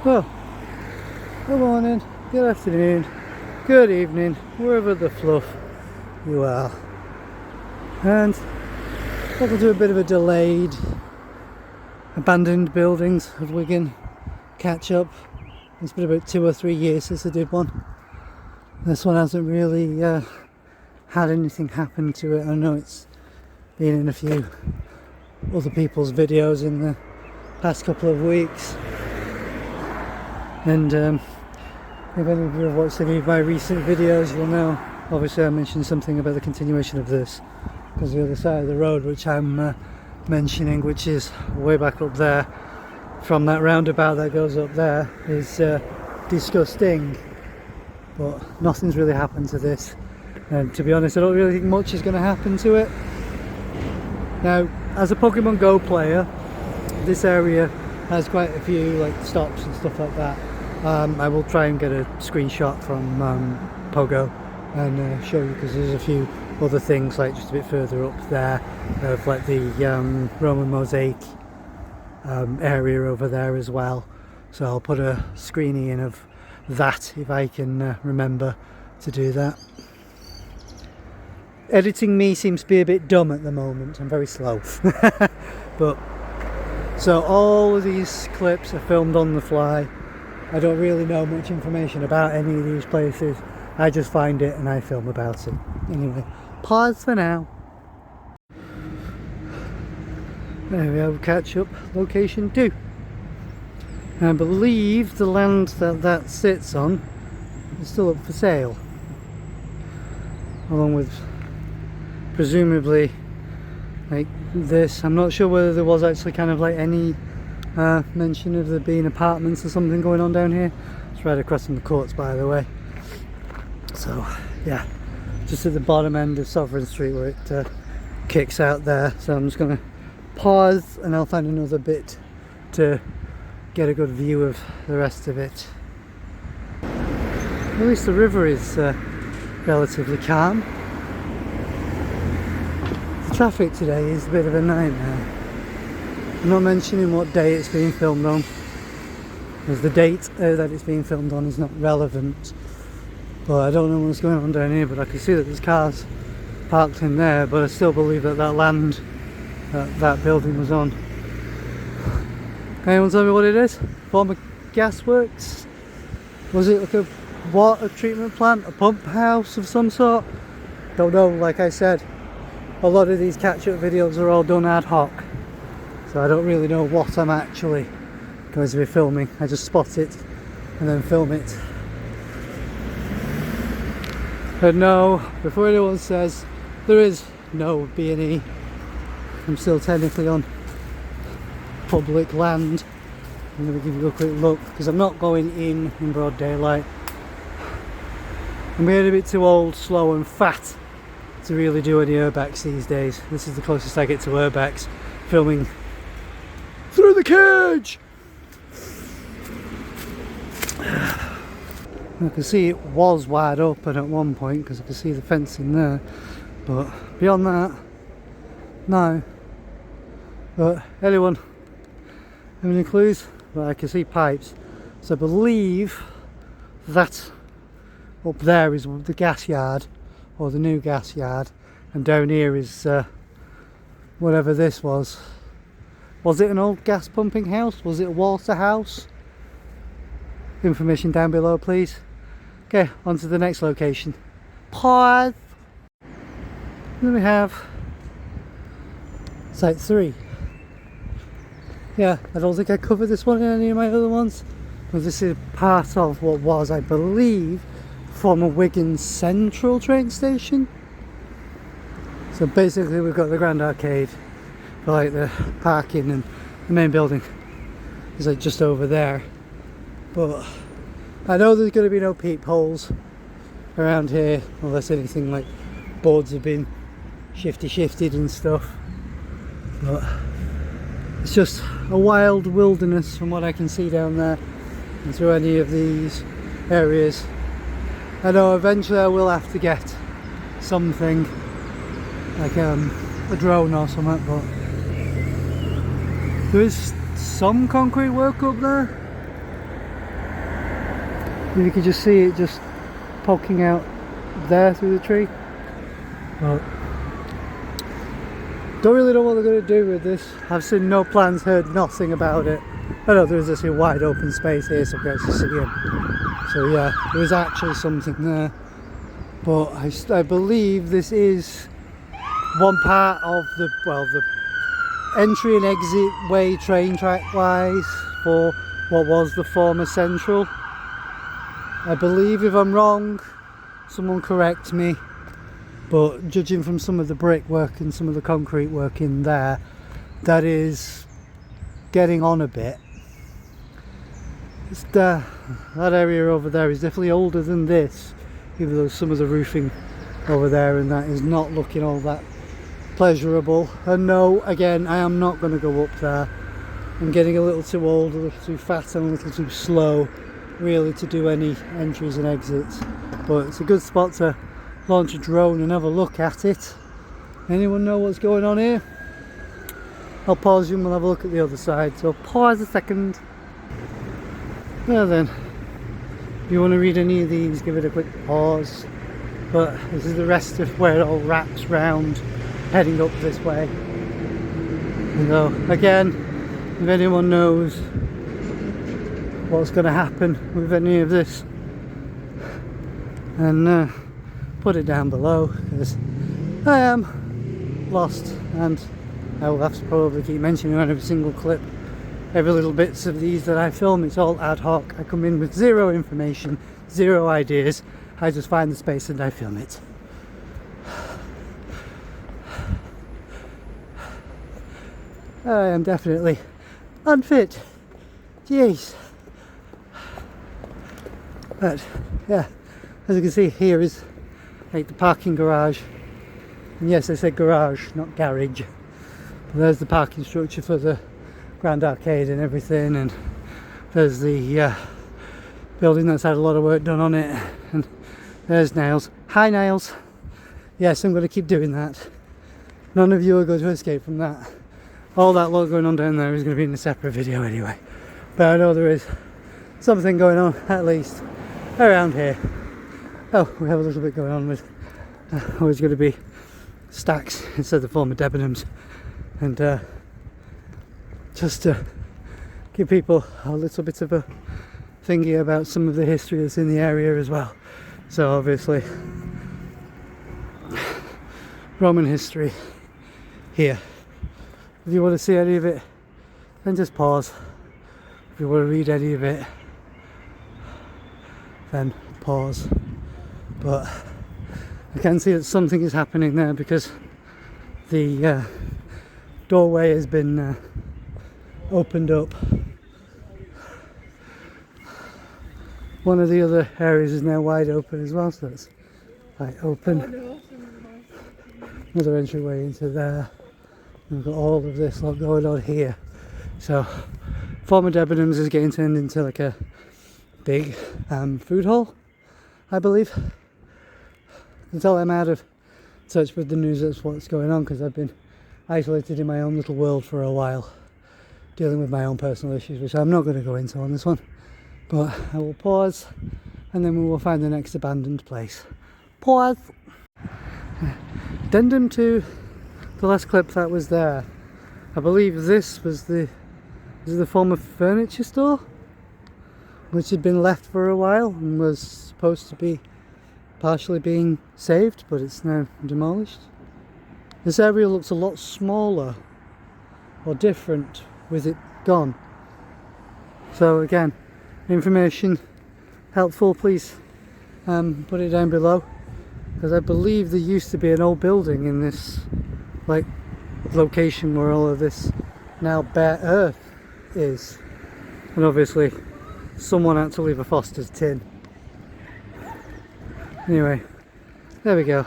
Well, good morning, good afternoon, good evening, wherever the fluff you are. And welcome to a bit of a delayed abandoned buildings of Wigan catch up. It's been about 2 or 3 years since I did one. This one hasn't really had anything happen to it. I know it's been in a few other people's videos in the past couple of weeks. And if any of you have watched any of my recent videos, you'll know, obviously I mentioned something about the continuation of this, because the other side of the road which I'm mentioning, which is way back up there, from that roundabout that goes up there, is disgusting, but nothing's really happened to this, and to be honest I don't really think much is going to happen to it. Now, as a Pokemon Go player, this area has quite a few like stops and stuff like that. I will try and get a screenshot from Pogo and show you, because there's a few other things like just a bit further up there of like the Roman mosaic area over there as well. So I'll put a screening in of that if I can remember to do that. Editing me seems to be a bit dumb at the moment. I'm very slow. But so all of these clips are filmed on the fly. I don't really know much information about any of these places. I just find it and I film about it. Anyway, pause for now. There we have catch up location 2. I believe the land that sits on is still up for sale, along with presumably like this. I'm not sure whether there was actually kind of like any mention of there being apartments or something going on down here. It's right across from the courts, by the way. So yeah, just at the bottom end of Sovereign Street where it kicks out there. So I'm just going to pause and I'll find another bit to get a good view of the rest of it. At least the river is relatively calm. The traffic today is a bit of a nightmare. I'm not mentioning what day it's being filmed on, because the date that it's being filmed on is not relevant. But I don't know what's going on down here, but I can see that there's cars parked in there, but I still believe that that land that building was on. Can anyone tell me what it is? Former gasworks? Was it like a water treatment plant? A pump house of some sort? Don't know. Like I said, a lot of these catch-up videos are all done ad hoc, so I don't really know what I'm actually going to be filming. I just spot it and then film it. But no, before anyone says, there is no B&E. I'm still technically on public land. I'm going to give you a quick look, because I'm not going in broad daylight. I'm getting a bit too old, slow and fat to really do any urbex these days. This is the closest I get to urbex, filming through the cage. I can see it was wide open at one point, because I can see the fence in there, but beyond that, no. But anyone have any clues? Well, I can see pipes, so I believe that up there is the gas yard, or the new gas yard, and down here is whatever this was. Was it an old gas pumping house? Was it a water house? Information down below, please. Okay, on to the next location. Pause. Then we have site 3. Yeah, I don't think I covered this one in any of my other ones, but this is part of what was, I believe, former Wigan Central train station. So basically we've got the Grand Arcade for like the parking, and the main building is like just over there. But I know there's going to be no peepholes around here unless anything like boards have been shifted and stuff. But it's just a wild wilderness from what I can see down there and through any of these areas. I know eventually I will have to get something like a drone or something, but there is some concrete work up there. You could just see it just poking out there through the tree. But don't really know what they're going to do with this. I've seen no plans, heard nothing about it. I know there's this wide open space here so we can actually see in. So yeah, there is actually something there. But I believe this is one part of the, well, the entry and exit way train track wise for what was the former Central. I believe, if I'm wrong, someone correct me, but judging from some of the brickwork and some of the concrete work in there, that is getting on a bit. That area over there is definitely older than this, even though some of the roofing over there and that is not looking all that pleasurable. And no, again, I am not going to go up there. I'm getting a little too old, a little too fat and a little too slow really to do any entries and exits, but it's a good spot to launch a drone and have a look at it. Anyone know what's going on here? I'll pause you and we'll have a look at the other side, so pause a second. Now then, if you want to read any of these, give it a quick pause. But this is the rest of where it all wraps round, heading up this way. So again, if anyone knows what's going to happen with any of this, and put it down below, because I am lost and I will have to probably keep mentioning on every single clip, every little bits of these that I film. It's all ad hoc. I come in with zero information, zero ideas. I just find the space and I film it. I am definitely unfit. Jeez. But yeah, as you can see, here is like the parking garage. And yes, I said garage, not garage. But there's the parking structure for the Grand Arcade and everything, and there's the building that's had a lot of work done on it. And there's Niles. Hi Niles. Yes, I'm going to keep doing that. None of you are going to escape from that. All that lot going on down there is going to be in a separate video anyway. But I know there is something going on, at least around here. Oh, we have a little bit going on with always going to be stacks instead of the former Debenhams, and just to give people a little bit of a thingy about some of the history that's in the area as well. So obviously Roman history here. If you want to see any of it, then just pause. If you want to read any of it, then pause. But I can see that something is happening there, because the doorway has been opened up. One of the other areas is now wide open as well, so it's like open. Another entryway into there. We've got all of this lot going on here. So former Debenhams is getting turned into like a big food hall, I believe. Until I'm out of touch with the news, that's what's going on, because I've been isolated in my own little world for a while, dealing with my own personal issues, which I'm not going to go into on this one. But I will pause, and then we will find the next abandoned place. Pause. Addendum to the last clip that was there. I believe this was the former furniture store, which had been left for a while and was supposed to be partially being saved, but it's now demolished. This area looks a lot smaller or different with it gone. So again, information helpful, please put it down below, because I believe there used to be an old building in this like location where all of this now bare earth is, and obviously someone had to leave a Foster's tin. Anyway, there we go.